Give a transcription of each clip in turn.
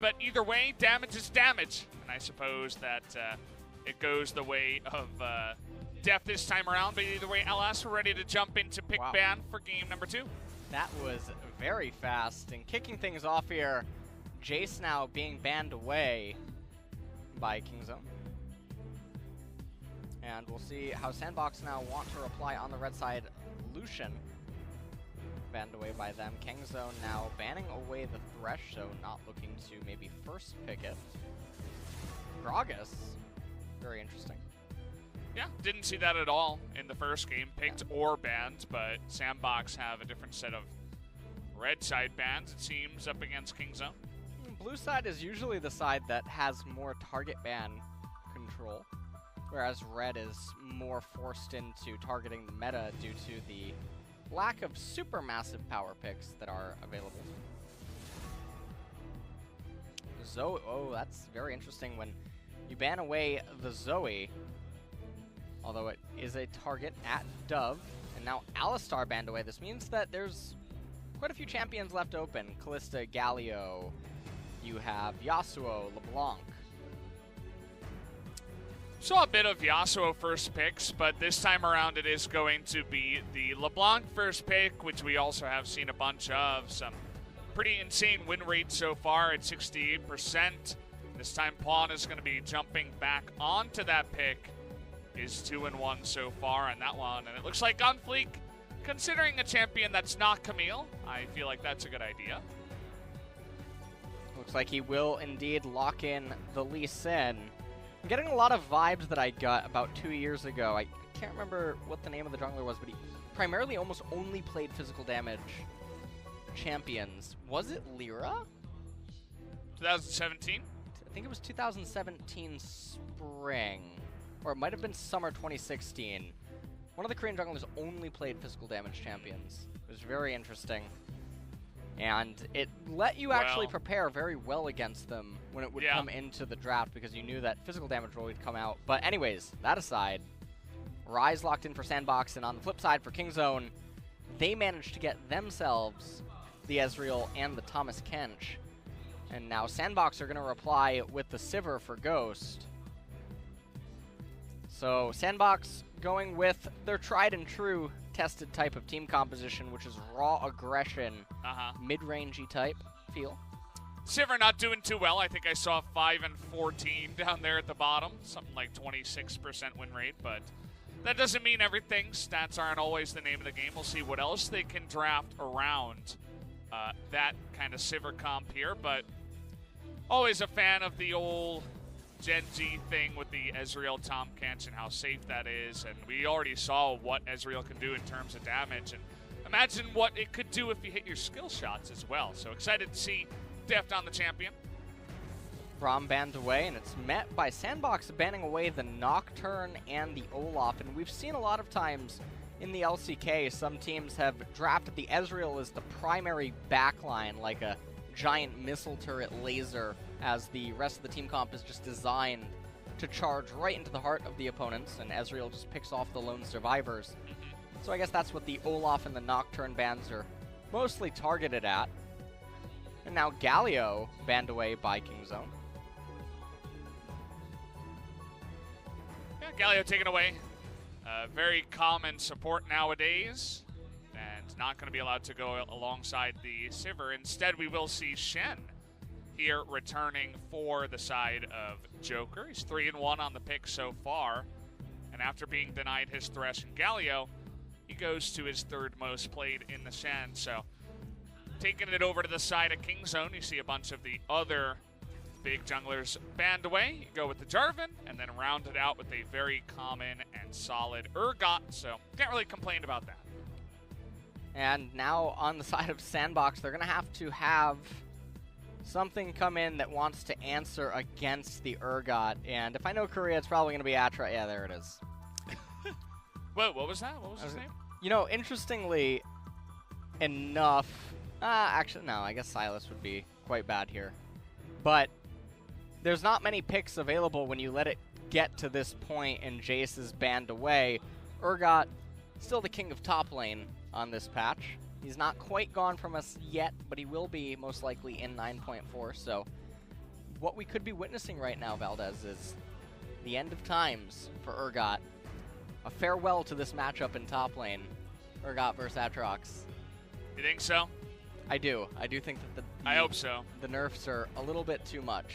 But either way, damage is damage. And I suppose that it goes the way of Def this time around. But either way, LS, we're ready to jump into pick ban for game number 2. That was very fast. And kicking things off here, Jace now being banned away by Kingzone. And we'll see how SANDBOX now want to reply on the red side. Lucian banned away by them. Kingzone now banning away the Thresh, so not looking to maybe first pick it. Gragas, very interesting. Yeah, didn't see that at all in the first game. Picked or banned, but SANDBOX have a different set of red side bans, it seems, up against Kingzone. Blue side is usually the side that has more target ban control, whereas red is more forced into targeting the meta due to the lack of super massive power picks that are available. Zoe, oh, that's very interesting when you ban away the Zoe, although it is a target at Dove, and now Alistar banned away. This means that there's quite a few champions left open. Kalista, Galio, you have Yasuo, LeBlanc. Saw a bit of Yasuo first picks, but this time around it is going to be the LeBlanc first pick, which we also have seen a bunch of. Some pretty insane win rates so far at 68%. This time Pawn is going to be jumping back onto that pick. Is 2-1 so far on that one, and it looks like on fleek. Considering a champion that's not Camille, I feel like that's a good idea. Looks like he will indeed lock in the Lee Sin. I'm getting a lot of vibes that I got about 2 years ago. I can't remember what the name of the jungler was, but he primarily almost only played physical damage champions. Was it Lyra? 2017? I think it was 2017 spring. Or it might have been summer 2016. One of the Korean junglers only played physical damage champions. It was very interesting. And it let you actually prepare very well against them when it would come into the draft, because you knew that physical damage would come out. But anyways, that aside, Ryze locked in for SANDBOX, and on the flip side for Kingzone, they managed to get themselves the Ezreal and the Thomas Kench. And now SANDBOX are going to reply with the Sivir for Ghost. So SANDBOX going with their tried and true tested type of team composition, which is raw aggression, mid-rangey type feel. Sivir not doing too well. I think I saw 5-14 down there at the bottom, something like 26% win rate, but that doesn't mean everything. Stats aren't always the name of the game. We'll see what else they can draft around that kind of Sivir comp here, but always a fan of the old Gen G thing with the Ezreal Tom Kench and how safe that is, and we already saw what Ezreal can do in terms of damage, and imagine what it could do if you hit your skill shots as well. So excited to see Deft on the champion. Braum banned away, and it's met by SANDBOX banning away the Nocturne and the Olaf, and we've seen a lot of times in the LCK, some teams have drafted the Ezreal as the primary backline, like a giant missile turret laser, as the rest of the team comp is just designed to charge right into the heart of the opponents, and Ezreal just picks off the lone survivors. So I guess that's what the Olaf and the Nocturne bans are mostly targeted at. And now Galio banned away by Kingzone. Yeah, Galio taken away. Very common support nowadays, and not going to be allowed to go alongside the Sivir. Instead, we will see Shen here returning for the side of Joker. He's 3-1 on the pick so far, and after being denied his Thresh and Galio, he goes to his third most played in the Shen. So taking it over to the side of Kingzone, you see a bunch of the other big junglers banned away. You go with the Jarvan, and then round it out with a very common and solid Urgot, so can't really complain about that. And now on the side of SANDBOX, they're going to have something come in that wants to answer against the Urgot. And if I know Korea, it's probably going to be Atra. Yeah, there it is. Whoa, what was that? What was his name? You know, interestingly enough, actually, no, I guess Silas would be quite bad here. But there's not many picks available when you let it get to this point and Jace is banned away. Urgot, still the king of top lane on this patch. He's not quite gone from us yet, but he will be most likely in 9.4, so what we could be witnessing right now, Valdez, is the end of times for Urgot. A farewell to this matchup in top lane. Urgot versus Aatrox. You think so? I do. I do think that I hope so. The nerfs are a little bit too much.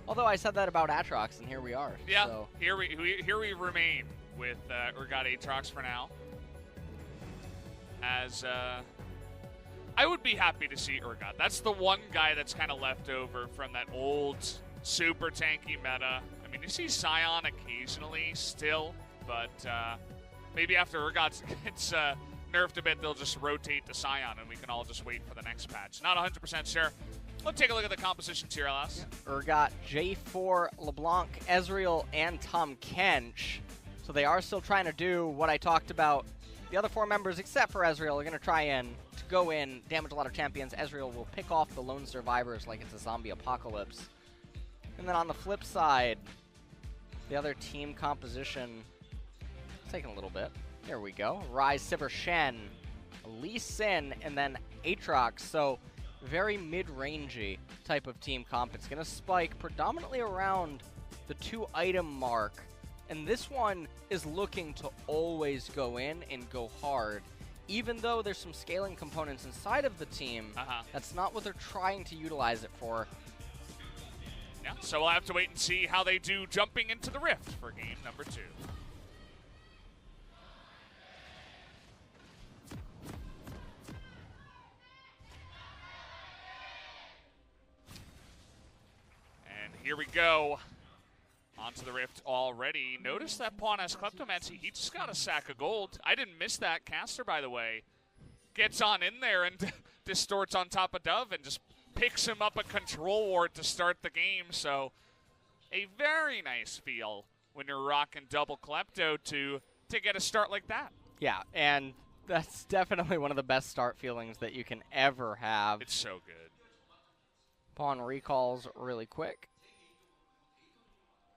Although I said that about Aatrox, and here we are. Yeah, so. here we remain with Urgot Aatrox for now. As I would be happy to see Urgot. That's the one guy that's kind of left over from that old super tanky meta. I mean, you see Sion occasionally still, but maybe after Urgot gets nerfed a bit, they'll just rotate to Sion, and we can all just wait for the next patch. Not 100% sure. Let's take a look at the compositions here, LS. Urgot, J4, LeBlanc, Ezreal, and Tom Kench. So they are still trying to do what I talked about. The other 4 members, except for Ezreal, are going to try to go in, damage a lot of champions. Ezreal will pick off the lone survivors like it's a zombie apocalypse. And then on the flip side, the other team composition, it's taking a little bit. There we go. Ryze, Sivir, Shen, Lee Sin, and then Aatrox. So very mid-rangey type of team comp. It's going to spike predominantly around the 2-item mark. And this one is looking to always go in and go hard. Even though there's some scaling components inside of the team, that's not what they're trying to utilize it for. Yeah, so we'll have to wait and see how they do jumping into the Rift for game number 2. And here we go. Onto the Rift already. Notice that pawn has Kleptomancy. He just got a sack of gold. I didn't miss that. Caster, by the way, gets on in there and distorts on top of Dove and just picks him up a control ward to start the game. So a very nice feel when you're rocking double Klepto to get a start like that. Yeah, and that's definitely one of the best start feelings that you can ever have. It's so good. Pawn recalls really quick.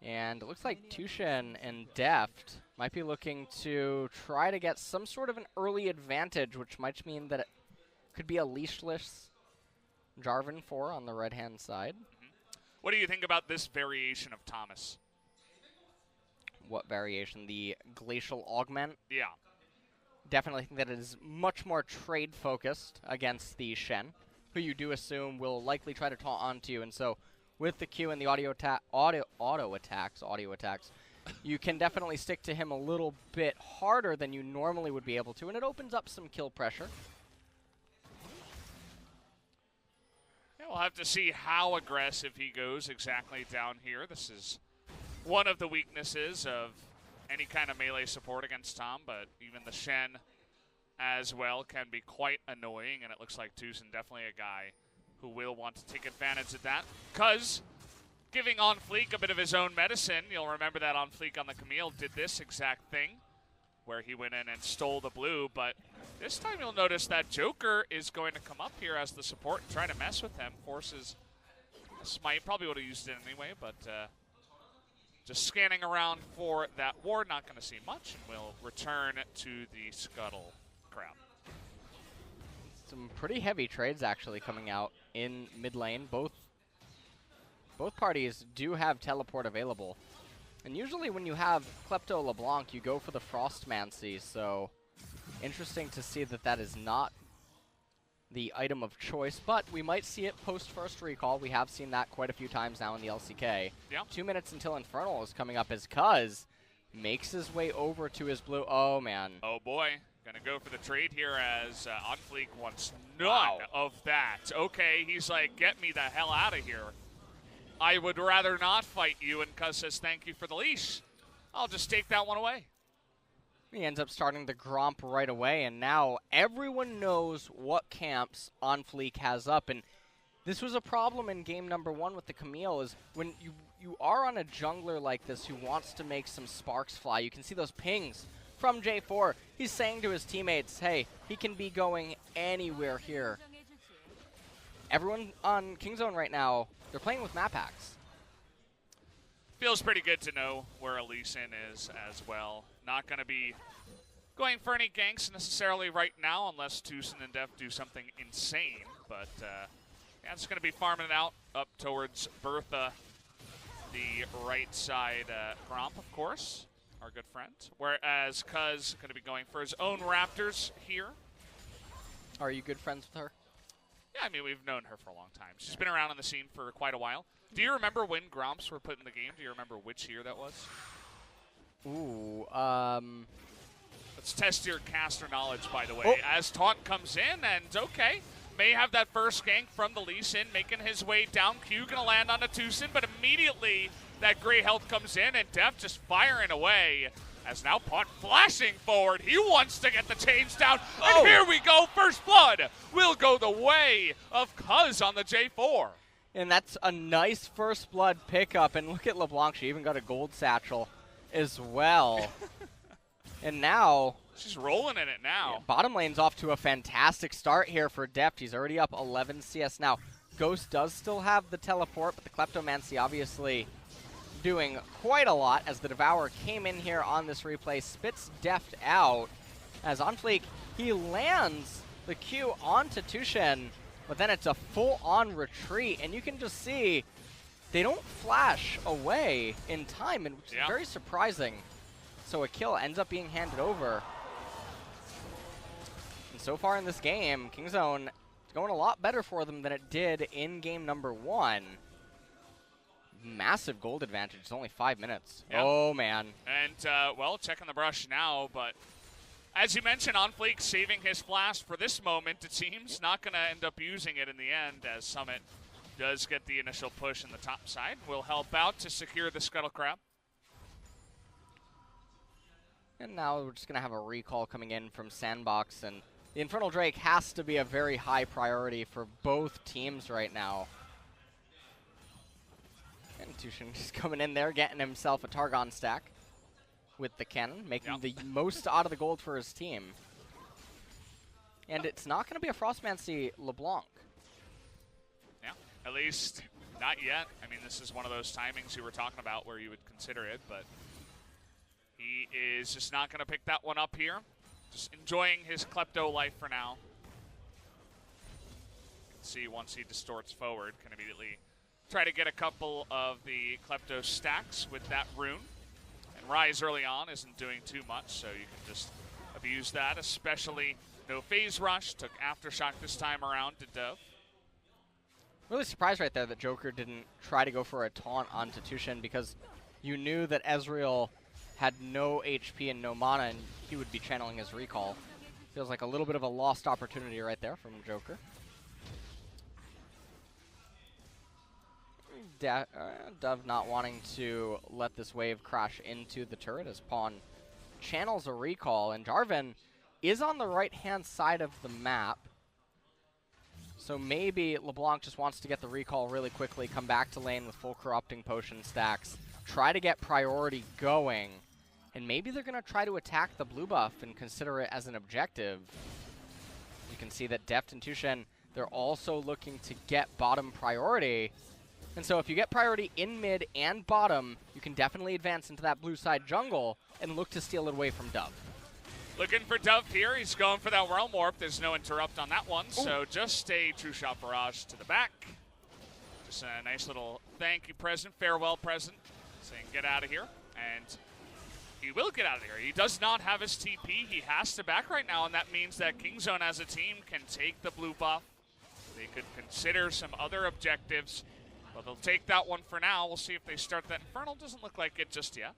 And it looks like Tushin and Deft might be looking to try to get some sort of an early advantage, which might mean that it could be a leashless Jarvan 4 on the right-hand side. What do you think about this variation of Thomas? What variation? The Glacial Augment? Yeah. Definitely think that it is much more trade-focused against the Shen, who you do assume will likely try to taunt onto you, and so with the Q and the auto attacks, you can definitely stick to him a little bit harder than you normally would be able to, and it opens up some kill pressure. Yeah, we'll have to see how aggressive he goes exactly down here. This is one of the weaknesses of any kind of melee support against Tom, but even the Shen as well can be quite annoying, and it looks like Tucson definitely a guy who will want to take advantage of that, because giving On Fleek a bit of his own medicine, you'll remember that On Fleek on the Camille did this exact thing, where he went in and stole the blue, but this time you'll notice that Joker is going to come up here as the support and try to mess with him, forces a smite, probably would have used it anyway, but just scanning around for that ward, not going to see much, and we'll return to the Scuttle crowd. Some pretty heavy trades actually coming out in mid lane. Both parties do have teleport available. And usually when you have Klepto LeBlanc, you go for the Frostmancy, so interesting to see that that is not the item of choice, but we might see it post first recall. We have seen that quite a few times now in the LCK. Yeah. 2 minutes until Infernal is coming up as Cuz makes his way over to his blue. Oh man. Oh boy. Gonna go for the trade here as On Fleek wants none of that. Okay, he's like, get me the hell out of here. I would rather not fight you, and Cuz says thank you for the leash. I'll just take that one away. He ends up starting the Gromp right away, and now everyone knows what camps On Fleek has up. And this was a problem in game number 1 with the Camille, is when you are on a jungler like this who wants to make some sparks fly, you can see those pings from J4. He's saying to his teammates, hey, he can be going anywhere here. Everyone on Kingzone right now, they're playing with map hacks. Feels pretty good to know where Elysian is as well. Not going to be going for any ganks necessarily right now unless Tucson and Def do something insane. But yeah, it's going to be farming it out up towards Bertha the right side Gromp, of course, our good friend. Whereas Cuz going to be going for his own Raptors here. Are you good friends with her? Yeah, I mean, we've known her for a long time. She's been around on the scene for quite a while. Do you remember when Gromps were put in the game? Do you remember which year that was? Ooh, Let's test your caster knowledge, by the way. Oh. As Taunt comes in, and okay, may have that first gank from the Lee Sin, making his way down. Q gonna land on a Tucson, but immediately that gray health comes in, and Def just firing away. As now Pot flashing forward. He wants to get the chains down. And here we go. First blood will go the way of Cuz on the J4. and that's a nice first blood pickup. And look at LeBlanc. She even got a gold satchel as well. And now she's rolling in it now. Yeah, bottom lane's off to a fantastic start here for Deft. He's already up 11 CS now. Ghost does still have the teleport, but the Kleptomancy obviously doing quite a lot as the Devourer came in here on this replay, spits Deft out. As on Fleek, he lands the Q onto Tushen, but then it's a full-on retreat, and you can just see they don't flash away in time, and which is very surprising. So a kill ends up being handed over. And so far in this game, Kingzone is going a lot better for them than it did in game number 1. Massive gold advantage. It's only 5 minutes. Yep. Oh, man. And, well, checking the brush now, but as you mentioned, On Fleek saving his flash for this moment, it seems. Not going to end up using it in the end, as Summit does get the initial push in the top side. Will help out to secure the Scuttle Crab. And now we're just going to have a recall coming in from SANDBOX, and the Infernal Drake has to be a very high priority for both teams right now. And Tushen just coming in there, getting himself a Targon stack with the cannon, making the most out of the gold for his team. And it's not going to be a Frostmancy LeBlanc. Yeah, at least not yet. I mean, this is one of those timings you were talking about where you would consider it, but he is just not going to pick that one up here. Just enjoying his Klepto life for now. You can see once he distorts forward, can immediately try to get a couple of the Klepto stacks with that rune. And Rise early on isn't doing too much, so you can just abuse that, especially no phase rush. Took Aftershock this time around to Dove. Really surprised right there that Joker didn't try to go for a taunt onto Tushen, because you knew that Ezreal had no HP and no mana, and he would be channeling his recall. Feels like a little bit of a lost opportunity right there from Joker. Dove not wanting to let this wave crash into the turret as Pawn channels a recall, and Jarvan is on the right-hand side of the map. So maybe LeBlanc just wants to get the recall really quickly, come back to lane with full Corrupting Potion stacks, try to get priority going, and maybe they're going to try to attack the blue buff and consider it as an objective. You can see that Deft and Tushen, they're also looking to get bottom priority. And so if you get priority in mid and bottom, you can definitely advance into that blue side jungle and look to steal it away from Dove. Looking for Dove here. He's going for that Realm Warp. There's no interrupt on that one, so just a True Shot Barrage to the back. Just a nice little thank you present, farewell present, saying get out of here. And he will get out of here. He does not have his TP. He has to back right now, and that means that Kingzone as a team can take the blue buff. They could consider some other objectives, but they'll take that one for now. We'll see if they start that Infernal. Doesn't look like it just yet.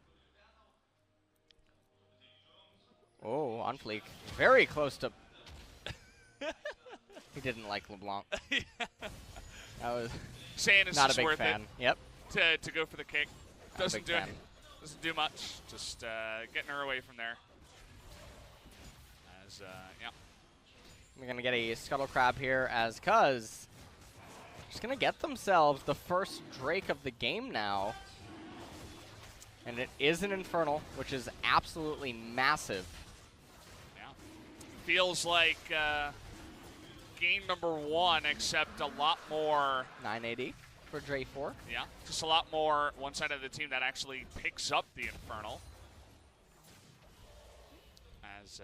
Oh, on Fleek. Very close to... He didn't like LeBlanc. That was saying it's not just a big worth fan. it Yep. to go for the kick. Doesn't do it. Doesn't do much. Just getting her away from there. As yeah. We're gonna get a Scuttle Crab here as Cuz just gonna get themselves the first Drake of the game now. And it is an Infernal, which is absolutely massive. Yeah. Feels like game number 1, except a lot more 980 for Dre 4. Yeah, just a lot more one side of the team that actually picks up the Infernal. As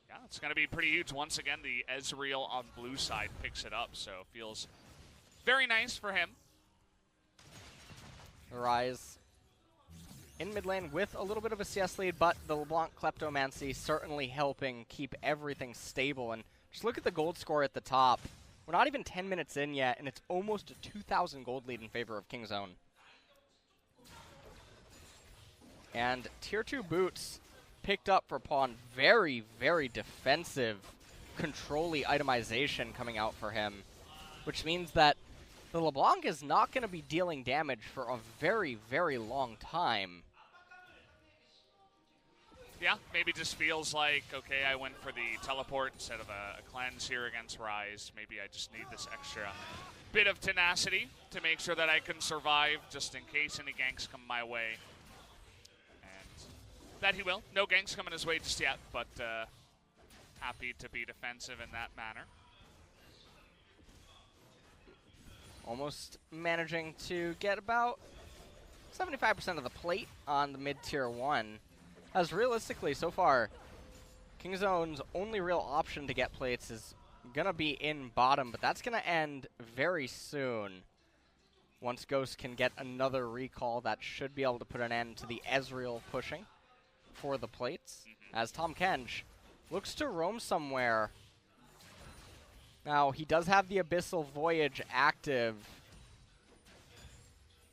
yeah, it's going to be pretty huge. Once again, the Ezreal on blue side picks it up, so it feels very nice for him. Rise in mid lane with a little bit of a CS lead, but the LeBlanc Kleptomancy certainly helping keep everything stable. And just look at the gold score at the top. We're not even 10 minutes in yet, and it's almost a 2,000 gold lead in favor of King's Own. And Tier 2 boots picked up for Pawn. Very, very defensive, control-y itemization coming out for him, which means that the LeBlanc is not going to be dealing damage for a very, very long time. Yeah, maybe just feels like, okay, I went for the teleport instead of a cleanse here against Rise. Maybe I just need this extra bit of tenacity to make sure that I can survive just in case any ganks come my way. And that he will. No ganks coming his way just yet, but happy to be defensive in that manner. Almost managing to get about 75% of the plate on the mid-tier 1. As realistically, so far, King's Own's only real option to get plates is going to be in bottom, but that's going to end very soon. Once Ghost can get another recall, that should be able to put an end to the Ezreal pushing for the plates. As Tom Kench looks to roam somewhere. Now, he does have the Abyssal Voyage active.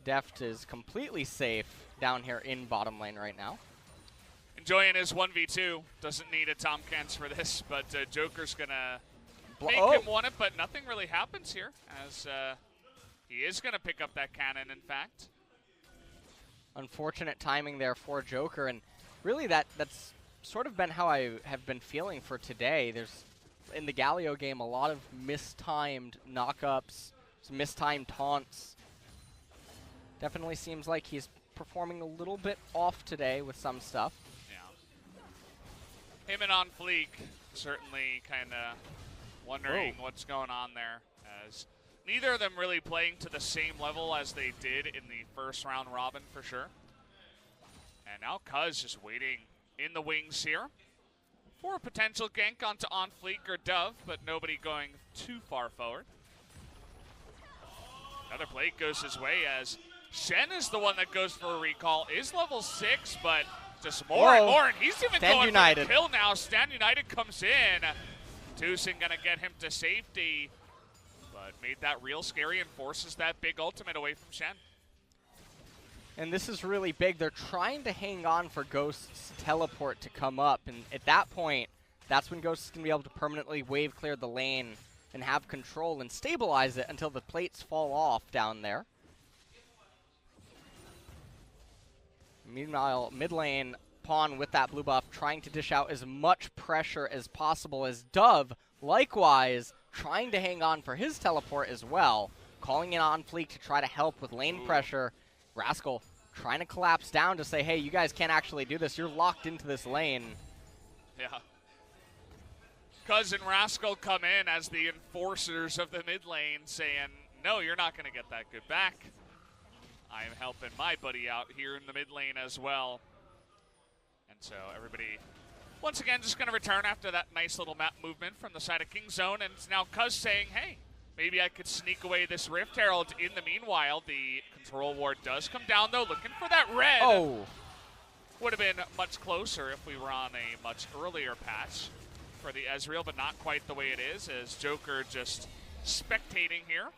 Deft is completely safe down here in bottom lane right now. Enjoying his 1v2. Doesn't need a Tom Kench for this, but Joker's going to make him want it, but nothing really happens here, as he is going to pick up that cannon, in fact. Unfortunate timing there for Joker, and really that's sort of been how I have been feeling for today. There's, in the Galio game, a lot of mistimed knockups, some mistimed taunts. Definitely seems like he's performing a little bit off today with some stuff. Him and On Fleek certainly kind of wondering what's going on there, as neither of them really playing to the same level as they did in the first round robin for sure. And now Cuz just waiting in the wings here for a potential gank onto On Fleek or Dove, but nobody going too far forward. Another plate goes his way as Shen is the one that goes for a recall. Is level 6, but just more and more, and he's even going for the kill now. Stand United comes in. Tucson gonna get him to safety, but made that real scary and forces that big ultimate away from Shen. And this is really big. They're trying to hang on for Ghost's teleport to come up, and at that point, that's when Ghost is gonna be able to permanently wave clear the lane and have control and stabilize it until the plates fall off down there. Meanwhile, mid lane, Pawn with that blue buff, trying to dish out as much pressure as possible, as Dove, likewise, trying to hang on for his teleport as well, calling in On Fleek to try to help with lane pressure. Rascal trying to collapse down to say, hey, you guys can't actually do this. You're locked into this lane. Yeah. Cuz and Rascal come in as the enforcers of the mid lane, saying, no, you're not going to get that good back. I am helping my buddy out here in the mid lane as well. And so everybody, once again, just going to return after that nice little map movement from the side of King's Own. And it's now Cuz saying, hey, maybe I could sneak away this Rift Herald. In the meanwhile, the control ward does come down, though, looking for that red. Oh. Would have been much closer if we were on a much earlier patch for the Ezreal, but not quite the way it is, as Joker just spectating here.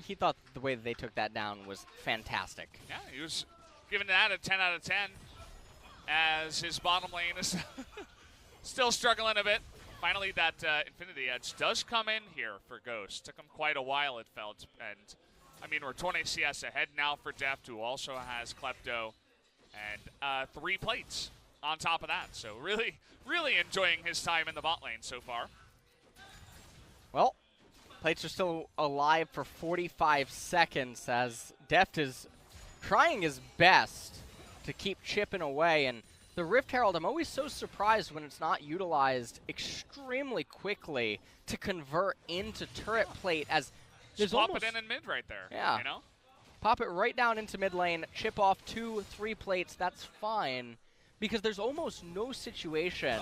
He thought the way that they took that down was fantastic. Yeah, he was giving that a 10 out of 10, as his bottom lane is still struggling a bit. Finally, that Infinity Edge does come in here for Ghost. Took him quite a while, it felt. And, I mean, we're 20 CS ahead now for Deft, who also has Klepto, and 3 plates on top of that. So really, really enjoying his time in the bot lane so far. Well, plates are still alive for 45 seconds as Deft is trying his best to keep chipping away. And the Rift Herald, I'm always so surprised when it's not utilized extremely quickly to convert into turret plate, as just pop it in mid right there. Yeah. You know? Pop it right down into mid lane, chip off 2-3 plates, that's fine. Because there's almost no situation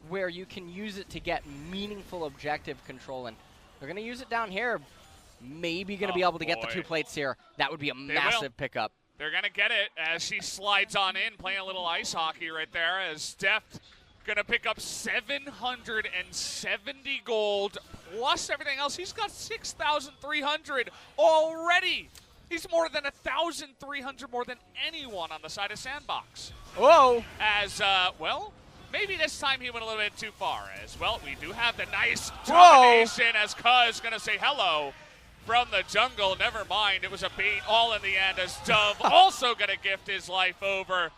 where you can use it to get meaningful objective control. And they're going to use it down here. maybe going to be able to get the 2 plates here. That would be a massive pickup. They're going to get it as she slides on in, playing a little ice hockey right there, as Deft going to pick up 770 gold plus everything else. He's got 6,300 already. He's more than 1,300 more than anyone on the side of SANDBOX. Whoa! As, well, maybe this time he went a little bit too far. As, well, we do have the nice domination as Cuz going to say hello from the jungle. Never mind, it was a bait all in the end as Dove also going to gift his life over.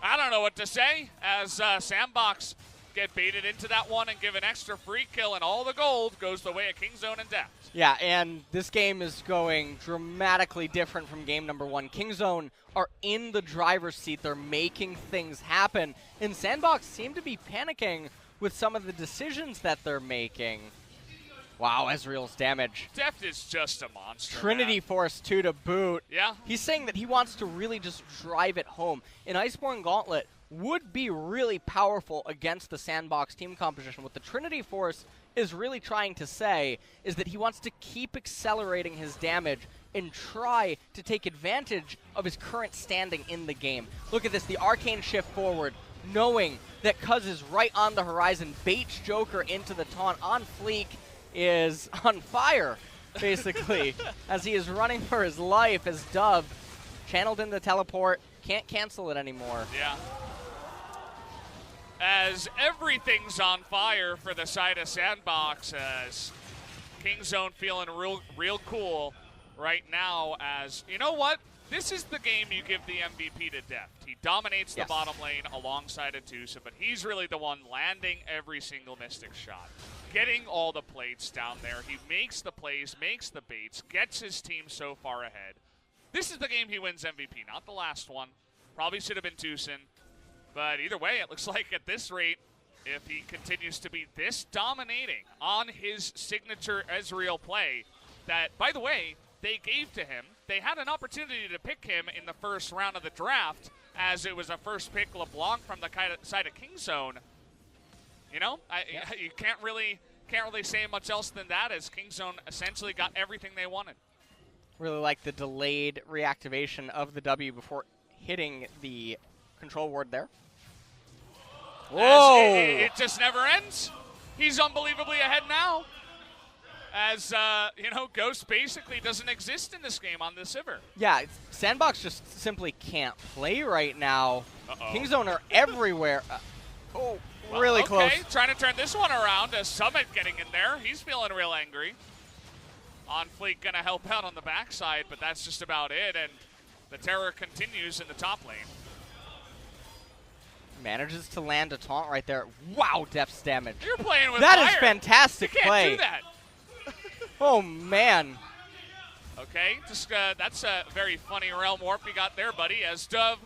I don't know what to say as SANDBOX get baited into that one and give an extra free kill, and all the gold goes the way of Kingzone and Deft. Yeah, and this game is going dramatically different from game number 1. Kingzone are in the driver's seat. They're making things happen, and SANDBOX seem to be panicking with some of the decisions that they're making. Wow, Ezreal's damage. Deft is just a monster. Trinity Force 2 to boot. Yeah. He's saying that he wants to really just drive it home. An Iceborne Gauntlet would be really powerful against the SANDBOX team composition. What the Trinity Force is really trying to say is that he wants to keep accelerating his damage and try to take advantage of his current standing in the game. Look at this, the arcane shift forward, knowing that Cuz is right on the horizon, baits Joker into the taunt. On Fleek is on fire, basically, as he is running for his life as Dove channeled in the teleport, can't cancel it anymore. Yeah. As everything's on fire for the side of SANDBOX, as Kingzone feeling real cool right now, as, you know what? This is the game you give the MVP to Deft. He dominates the bottom lane alongside Atusa, but he's really the one landing every single Mystic shot, getting all the plates down there. He makes the plays, makes the baits, gets his team so far ahead. This is the game he wins MVP, not the last one. Probably should have been Tucson. But either way, it looks like at this rate, if he continues to be this dominating on his signature Ezreal play, that, by the way, they gave to him. They had an opportunity to pick him in the first round of the draft, as it was a first pick LeBlanc from the side of Kingzone. You know, you can't really say much else than that, as Kingzone essentially got everything they wanted. Really like the delayed reactivation of the W before hitting the control ward there. Whoa! It just never ends. He's unbelievably ahead now. As, you know, Ghost basically doesn't exist in this game on the Sivir. Yeah, SANDBOX just simply can't play right now. Kingzone are everywhere. Really close. Okay, trying to turn this one around as Summit getting in there. He's feeling real angry. On Fleek going to help out on the backside, but that's just about it. And the terror continues in the top lane. Manages to land a taunt right there. Wow, Deft's damage. You're playing with that fire. Is fantastic you can't play. Do that. Oh, man. Okay, just that's a very funny realm warp you got there, buddy, as Dove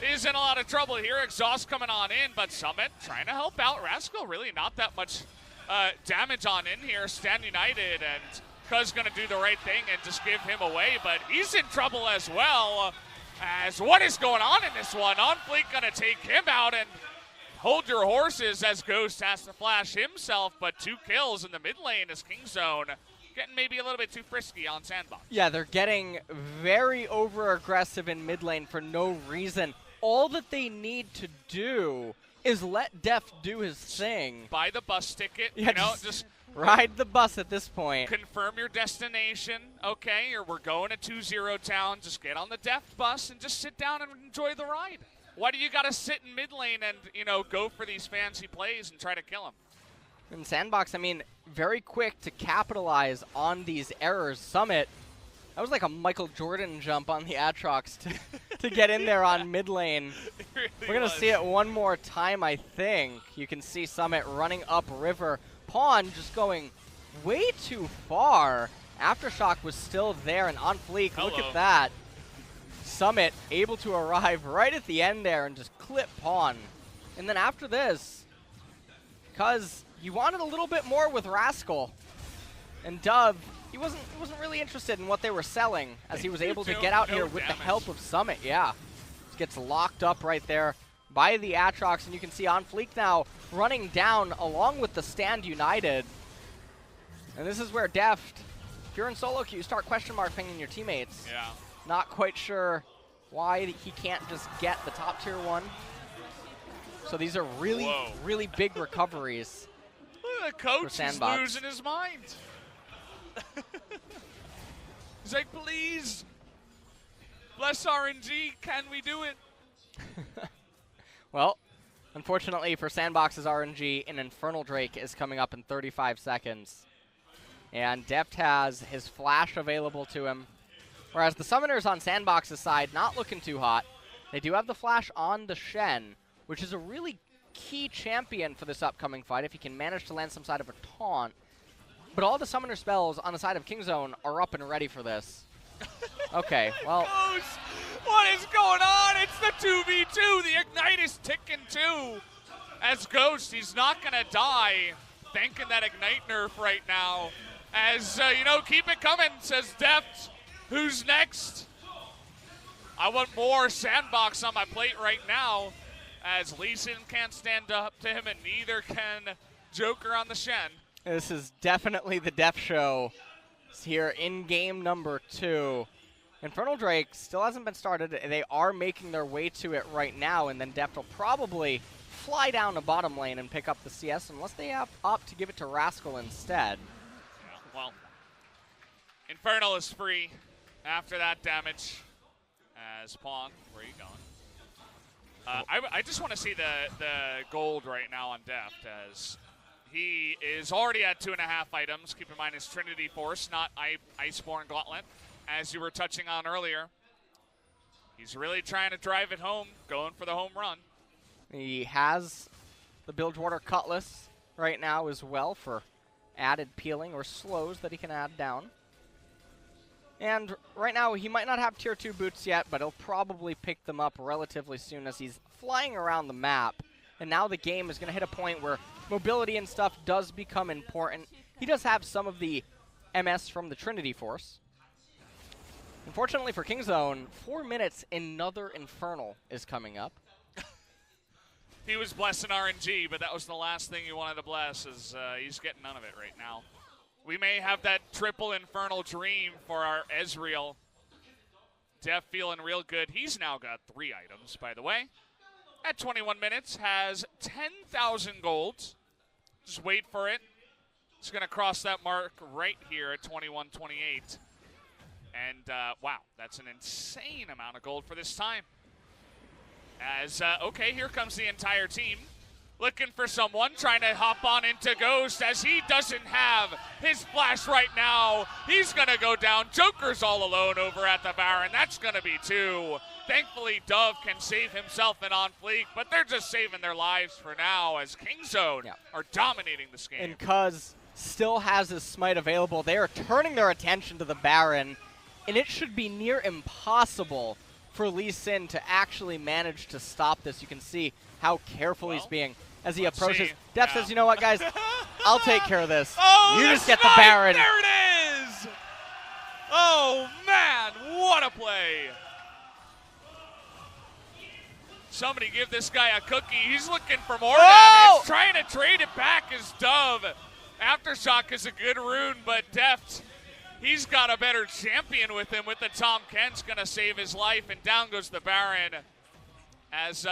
is in a lot of trouble here. Exhaust coming on in, but Summit trying to help out. Rascal really not that much damage on in here. Stand United, and Cuz going to do the right thing and just give him away, but he's in trouble as well. As what is going on in this one? On Fleek going to take him out, and hold your horses as Ghost has to flash himself, but 2 kills in the mid lane as Kingzone getting maybe a little bit too frisky on SANDBOX. Yeah, they're getting very over-aggressive in mid lane for no reason. All that they need to do is let Deft do his thing. Buy the bus ticket, yeah, you know, just ride the bus at this point. Confirm your destination, okay, or we're going to 2-0 town. Just get on the Deft bus and just sit down and enjoy the ride. Why do you got to sit in mid lane and, you know, go for these fancy plays and try to kill him? And SANDBOX, I mean, very quick to capitalize on these errors. Summit, that was like a Michael Jordan jump on the Aatrox to get in there on mid lane. Really We're going to see it one more time, I think. You can see Summit running up river. Pawn just going way too far. Aftershock was still there, and on Fleek, look at that. Summit able to arrive right at the end there and just clip Pawn. And then after this, because you wanted a little bit more with Rascal, and Dove, he wasn't really interested in what they were selling, as he was able to get out here with the help of Summit. Yeah, just gets locked up right there by the Aatrox, and you can see on Fleek now running down along with the Stand United. And this is where Deft If you're in solo queue, you start question mark pinging your teammates. Yeah. Not quite sure why he can't just get the top tier 1. So these are really, really big recoveries. Look at the coach, he's losing his mind. He's like, please, bless RNG, can we do it? Well, unfortunately for SANDBOX's RNG, an Infernal Drake is coming up in 35 seconds. And Deft has his flash available to him. Whereas the Summoners on SANDBOX's side, not looking too hot. They do have the flash on the Shen, which is a really key champion for this upcoming fight if he can manage to land some side of a taunt. But all the Summoner spells on the side of Kingzone are up and ready for this. Okay, well... Ghost, what is going on? It's the 2v2. The Ignite is ticking too. As Ghost, he's not going to die. Thanking that Ignite nerf right now. As, you know, keep it coming, says Deft. Who's next? I want more SANDBOX on my plate right now. As Lee Sin can't stand up to him, and neither can Joker on the Shen. This is definitely the Deft show here in game number 2. Infernal Drake still hasn't been started. They are making their way to it right now, and then Deft will probably fly down the bottom lane and pick up the CS unless they opt to give it to Rascal instead. Yeah, well, Infernal is free after that damage. As Pong, where are you going? I just want to see the gold right now on Deft, as he is already at 2.5 items. Keep in mind his Trinity Force, not Iceborne Gauntlet, as you were touching on earlier. He's really trying to drive it home, going for the home run. He has the Bilgewater Cutlass right now as well for added peeling or slows that he can add down. And right now, he might not have tier 2 boots yet, but he'll probably pick them up relatively soon as he's flying around the map. And now the game is going to hit a point where mobility and stuff does become important. He does have some of the MS from the Trinity Force. Unfortunately for Kingzone, 4 minutes, another Infernal is coming up. He was blessing RNG, but that was the last thing he wanted to bless, as he's getting none of it right now. We may have that triple Infernal dream for our Ezreal. Def feeling real good. He's now got 3 items, by the way. At 21 minutes, has 10,000 golds. Just wait for it. It's going to cross that mark right here at 21:28. And, wow, that's an insane amount of gold for this time. As, okay, here comes the entire team. Looking for someone, trying to hop on into Ghost, as he doesn't have his flash right now. He's going to go down. Joker's all alone over at the Baron. That's going to be 2. Thankfully, Dove can save himself and on fleek, but they're just saving their lives for now, as Kingzone are dominating this game. And Cuz still has his smite available. They are turning their attention to the Baron, and it should be near impossible for Lee Sin to actually manage to stop this. You can see how careful he's being as he approaches. Def says, you know what, guys? I'll take care of this. Oh, you just get the Baron. There it is! Oh, man, what a play. Somebody give this guy a cookie. He's looking for more damage. Trying to trade it back is Dove. Aftershock is a good rune, but Deft, he's got a better champion with him, with the Tom Kent's going to save his life, and down goes the Baron. As,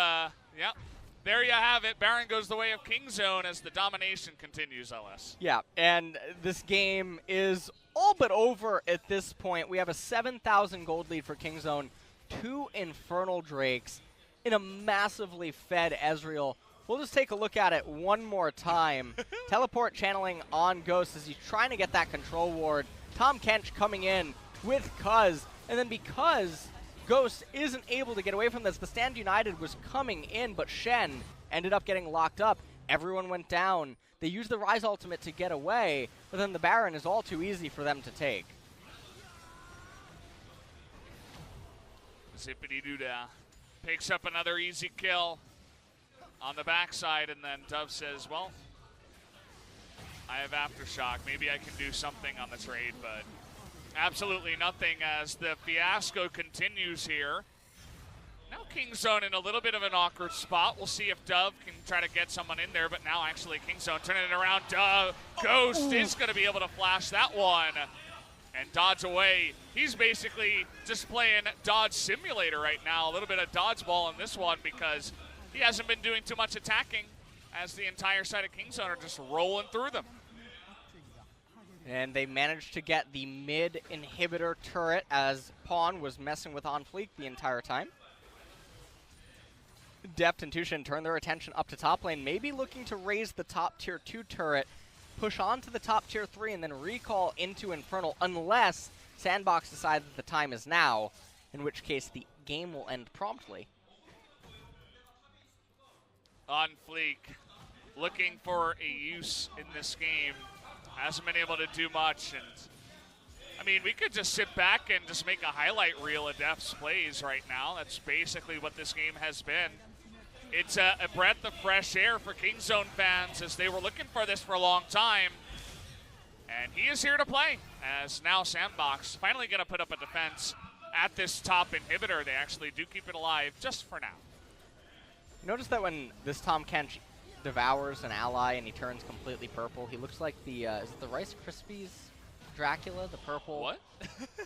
there you have it. Baron goes the way of Kingzone as the domination continues, LS. Yeah, and this game is all but over at this point. We have a 7,000 gold lead for Kingzone, 2 Infernal Drakes in a massively fed Ezreal. We'll just take a look at it one more time. Teleport channeling on Ghost as he's trying to get that control ward. Tom Kench coming in with Cuz, and then because Ghost isn't able to get away from this, the Stand United was coming in, but Shen ended up getting locked up. Everyone went down. They used the Rise ultimate to get away, but then the Baron is all too easy for them to take. Zippity-doo-dah. Picks up another easy kill on the backside, and then Dove says, well, I have Aftershock. Maybe I can do something on the trade, but absolutely nothing as the fiasco continues here. Now Kingzone in a little bit of an awkward spot. We'll see if Dove can try to get someone in there, but now actually Kingzone turning it around. Dove, Ghost is going to be able to flash that one. and dodge away. He's basically just playing Dodge Simulator right now, a little bit of dodgeball in this one because he hasn't been doing too much attacking as the entire side of Kingzone are just rolling through them. And they managed to get the mid inhibitor turret as Pawn was messing with On Fleek the entire time. Deft and Tushin turn their attention up to top lane, maybe looking to raise the top tier 2 turret, push on to the top tier 3, and then recall into Infernal, unless SANDBOX decides that the time is now, in which case the game will end promptly. On Fleek, looking for a use in this game. Hasn't been able to do much, and I mean, we could just sit back and just make a highlight reel of Deft's plays right now. That's basically what this game has been. It's a breath of fresh air for Kingzone fans as they were looking for this for a long time. And he is here to play, as now SANDBOX finally going to put up a defense at this top inhibitor. They actually do keep it alive just for now. You notice that when this Tom Kench devours an ally and he turns completely purple, he looks like the, is it the Rice Krispies Dracula? The purple? What?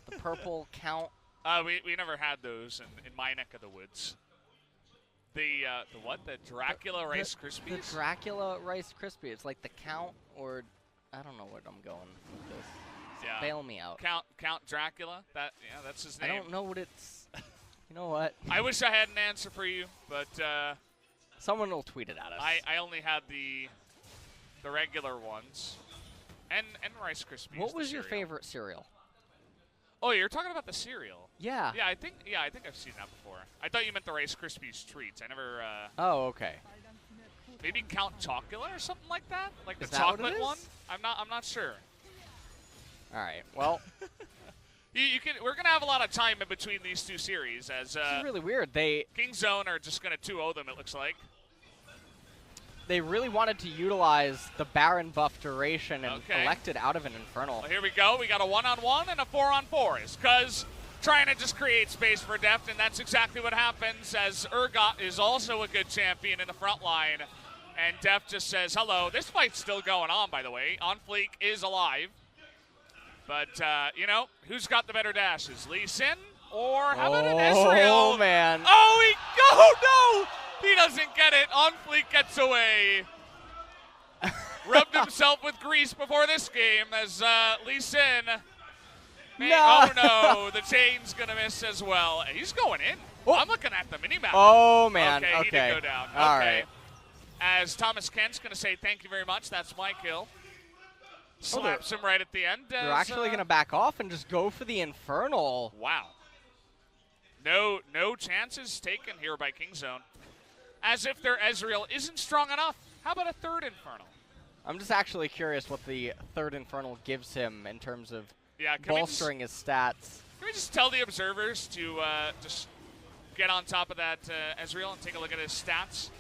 The purple count? We never had those in my neck of the woods. The what? The Dracula Rice Krispies? The Dracula Rice Krispie. It's like the count, or I don't know where I'm going with this. Yeah. Bail me out. Count Dracula? That's his name. I don't know what it's. You know what? I wish I had an answer for you, but someone will tweet it at us. I only had the regular ones, and Rice Krispies. What was your cereal. favorite cereal? Oh, you're talking about the cereal. Yeah. Yeah, I think I've seen that before. I thought you meant the Rice Krispies treats. I never. Oh, okay. Maybe Count Chocula or something like that, like Is the that what it chocolate is? one. I'm not sure. All right. Well, you can. We're gonna have a lot of time in between these two series as this is really weird. Kingzone are just gonna 2-0 them. It looks like. They really wanted to utilize the Baron buff duration and Okay. elected out of an Infernal. Well, here we go. We got a 1-on-1 and a 4-on-4. Is Cuz trying to just create space for Deft, and that's exactly what happens as Urgot is also a good champion in the front line. And Deft just says, hello. This fight's still going on, by the way. On Fleek is alive. But, you know, who's got the better dashes? Lee Sin or how about an Ezreal? Oh, man. Oh, no! He doesn't get it. On Fleek gets away. Rubbed himself with grease before this game as Lee Sin. No. Oh, no. The chain's going to miss as well. He's going in. Oh. I'm looking at the minimap. Oh, man. Okay, he did go down. All okay. right. As Thomas Kent's going to say, thank you very much. That's my kill. Slaps him right at the end. They're actually going to back off and just go for the Infernal. Wow. No chances taken here by Kingzone. As if their Ezreal isn't strong enough. How about a third Infernal? I'm just actually curious what the third Infernal gives him in terms of Yeah, bolstering his stats. Can we just tell the observers to just get on top of that Ezreal and take a look at his stats?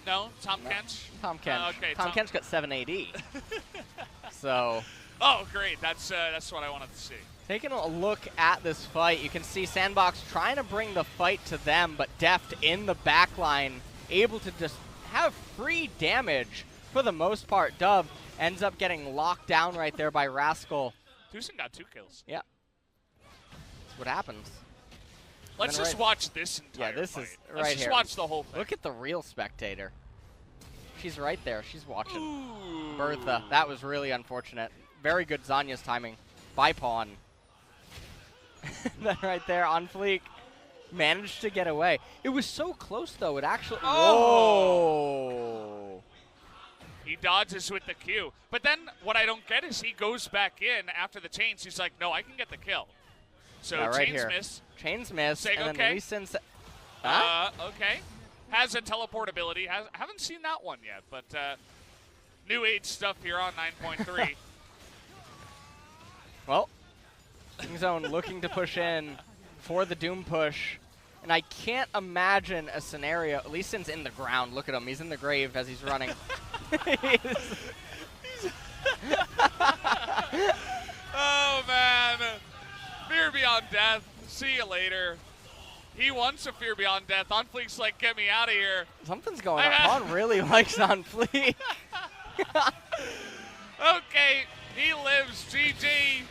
No? Tom Kench? Tom Kench. Okay, Tom Kench got 7 AD. So. Oh, great. That's what I wanted to see. Taking a look at this fight, you can see SANDBOX trying to bring the fight to them, but Deft in the backline, able to just have free damage for the most part. Dove ends up getting locked down right there by Rascal. Tucson got 2 kills. Yeah. That's what happens. Let's just watch this entire this fight. is Let's right just here. watch the whole thing. Look at the real spectator. She's right there. She's watching. Ooh. Bertha. That was really unfortunate. Very good Zanya's timing by Pawn. Then right there on Fleek. Managed to get away. It was so close, though. It actually... Oh! He dodges with the Q. But then what I don't get is he goes back in after the chains. He's like, no, I can get the kill. So yeah, right chains here. miss. Chains miss. Say, and okay. then Lee Sin... Huh? Okay. Has a teleport ability. Haven't seen that one yet, but new age stuff here on 9.3. Well, Kingzone looking to push in for the Doom push. And I can't imagine a scenario. Lee Sin's in the ground. Look at him. He's in the grave as he's running. Oh, man. Fear Beyond Death. See you later. He wants a Fear Beyond Death. On Fleek's like, get me out of here. Something's going on. Pawn really likes On Fleek. Okay, he lives. GG.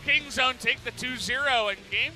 King Zone take the 2-0 and game